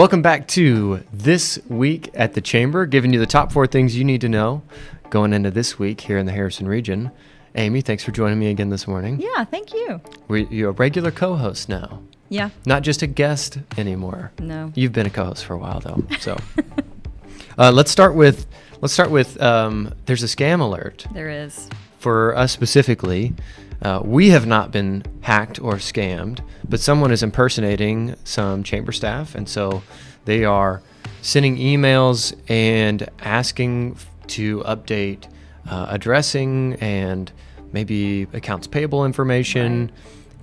Welcome back to This Week at the Chamber, giving you the top 4 things you need to know going into this week here in the Harrison region. Amy, thanks for joining me again this morning. Yeah, thank you. You're a regular co-host now. Yeah. Not just a guest anymore. No. You've been a co-host for a while, though. So let's start with there's a scam alert. There is. For us specifically, we have not been hacked or scammed, but someone is impersonating some chamber staff, and so they are sending emails and asking to update addressing and maybe accounts payable information,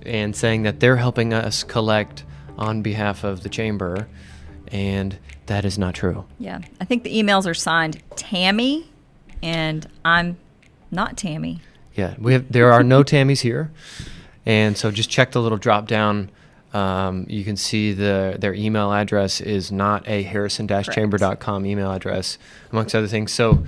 and saying that they're helping us collect on behalf of the chamber, and that is not true. Yeah. I think the emails are signed Tammy, and I'm not Tammy. Yeah, there are no Tammys here, and so just check the little drop down. You can see their email address is not a harrison-chamber.com email address, amongst other things. So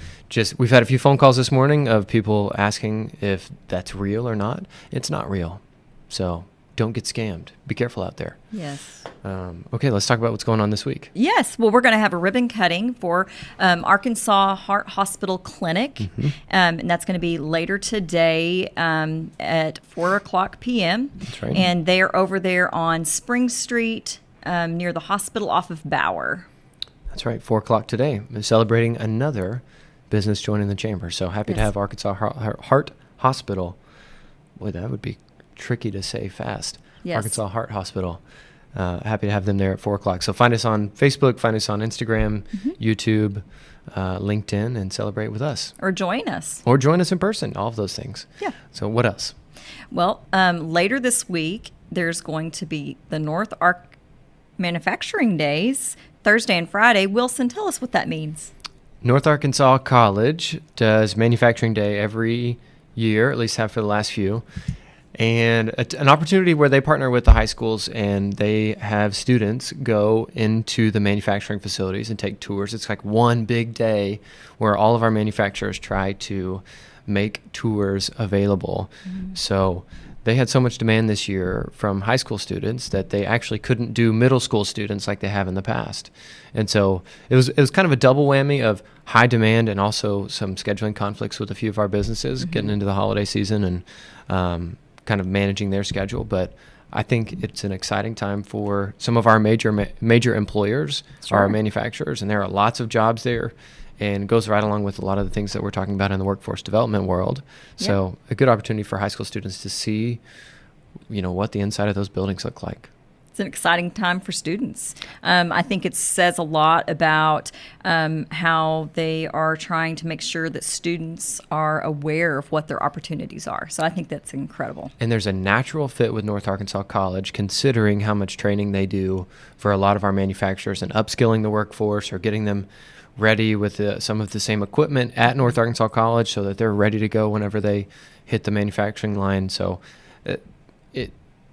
we've had a few phone calls this morning of people asking if that's real or not. It's not real, so don't get scammed. Be careful out there. Yes. Okay, let's talk about what's going on this week. Yes. Well, we're going to have a ribbon cutting for Arkansas Heart Hospital Clinic, and that's going to be later today at 4:00 p.m. That's right. And they're over there on Spring Street near the hospital off of Bauer. That's right, 4:00 today. We're celebrating another business joining the chamber. So happy to have Arkansas Heart Hospital. Boy, that would be tricky to say fast. Yes. Arkansas Heart Hospital. Happy to have them there at 4:00. So find us on Facebook, find us on Instagram, YouTube, LinkedIn, and celebrate with us. Or join us. Or join us in person, all of those things. Yeah. So what else? Well, later this week, there's going to be the North Ark Manufacturing Days, Thursday and Friday. Wilson, tell us what that means. North Arkansas College does Manufacturing Day every year, at least have for the last few. And an opportunity where they partner with the high schools and they have students go into the manufacturing facilities and take tours. It's like one big day where all of our manufacturers try to make tours available. So they had so much demand this year from high school students that they actually couldn't do middle school students like they have in the past. And so it was kind of a double whammy of high demand and also some scheduling conflicts with a few of our businesses getting into the holiday season and kind of managing their schedule. But I think it's an exciting time for some of our major employers, our manufacturers, and there are lots of jobs there, and it goes right along with a lot of the things that we're talking about in the workforce development world. So a good opportunity for high school students to see, what the inside of those buildings look like. It's an exciting time for students. I think it says a lot about how they are trying to make sure that students are aware of what their opportunities are. So I think that's incredible. And there's a natural fit with North Arkansas College, considering how much training they do for a lot of our manufacturers and upskilling the workforce or getting them ready with some of the same equipment at North Arkansas College so that they're ready to go whenever they hit the manufacturing line. So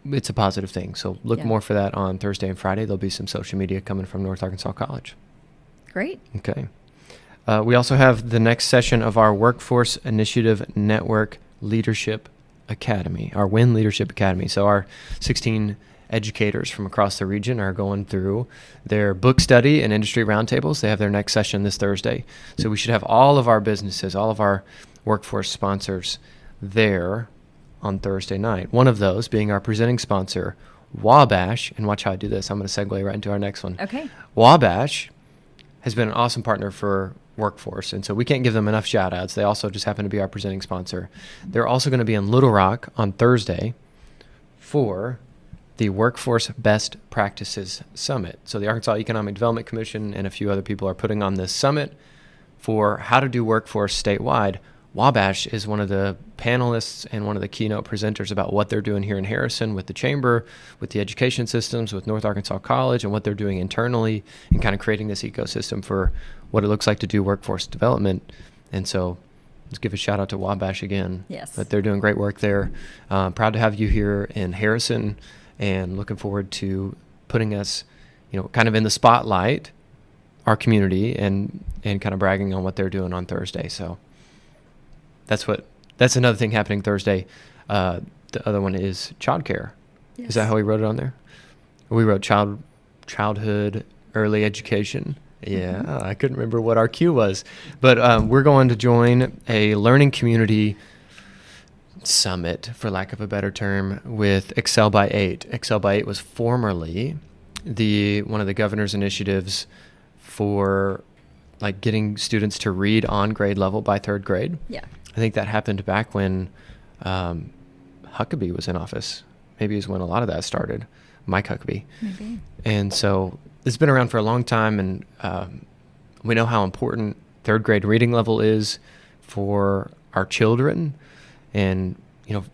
it's a positive thing. So look more for that on Thursday and Friday. There'll be some social media coming from North Arkansas College. Great. Okay. We also have the next session of our Workforce Initiative Network Leadership Academy, our WIN Leadership Academy. So our 16 educators from across the region are going through their book study and industry roundtables. They have their next session this Thursday. So we should have all of our businesses, all of our workforce sponsors there on Thursday night. One of those being our presenting sponsor, Wabash. And watch how I do this. I'm going to segue right into our next one. Okay. Wabash has been an awesome partner for Workforce, and so we can't give them enough shout outs. They also just happen to be our presenting sponsor. They're also going to be in Little Rock on Thursday for the Workforce Best Practices Summit. So the Arkansas Economic Development Commission and a few other people are putting on this summit for how to do workforce statewide. Wabash is one of the panelists and one of the keynote presenters about what they're doing here in Harrison with the chamber, with the education systems, with North Arkansas College, and what they're doing internally and kind of creating this ecosystem for what it looks like to do workforce development. And so let's give a shout out to Wabash again. Yes. But they're doing great work there. Proud to have you here in Harrison and looking forward to putting us, kind of in the spotlight, our community, and kind of bragging on what they're doing on Thursday. So that's another thing happening Thursday. The other one is childcare. Yes. Is that how we wrote it on there? We wrote childhood early education. Yeah, I couldn't remember what our cue was, but we're going to join a learning community summit, for lack of a better term, with Excel by 8. Excel by 8 was formerly one of the governor's initiatives for like getting students to read on grade level by third grade. Yeah. I think that happened back when Huckabee was in office. Maybe is when a lot of that started, Mike Huckabee. Maybe. And so it's been around for a long time, and we know how important third grade reading level is for our children. And,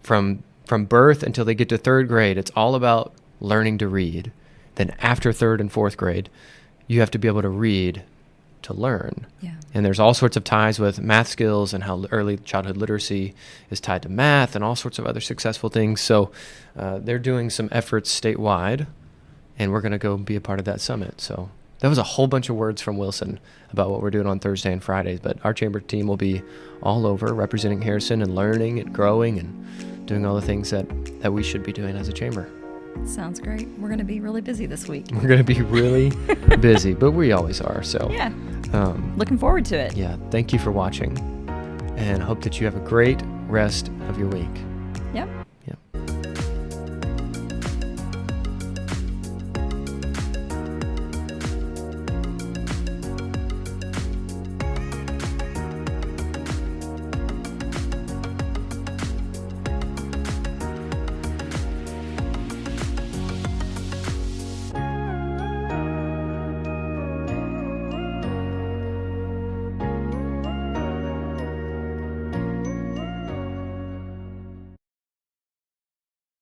from birth until they get to third grade, it's all about learning to read. Then after third and fourth grade, you have to be able to read to learn. Yeah. And there's all sorts of ties with math skills and how early childhood literacy is tied to math and all sorts of other successful things. So they're doing some efforts statewide, and we're going to go be a part of that summit. So that was a whole bunch of words from Wilson about what we're doing on Thursday and Fridays, but our chamber team will be all over representing Harrison and learning and growing and doing all the things that we should be doing as a chamber. Sounds great. We're going to be really busy this week. We're going to be really busy, but we always are. So Yeah. Looking forward to it. yeah, thank you for watching, and hope that you have a great rest of your week. Yep.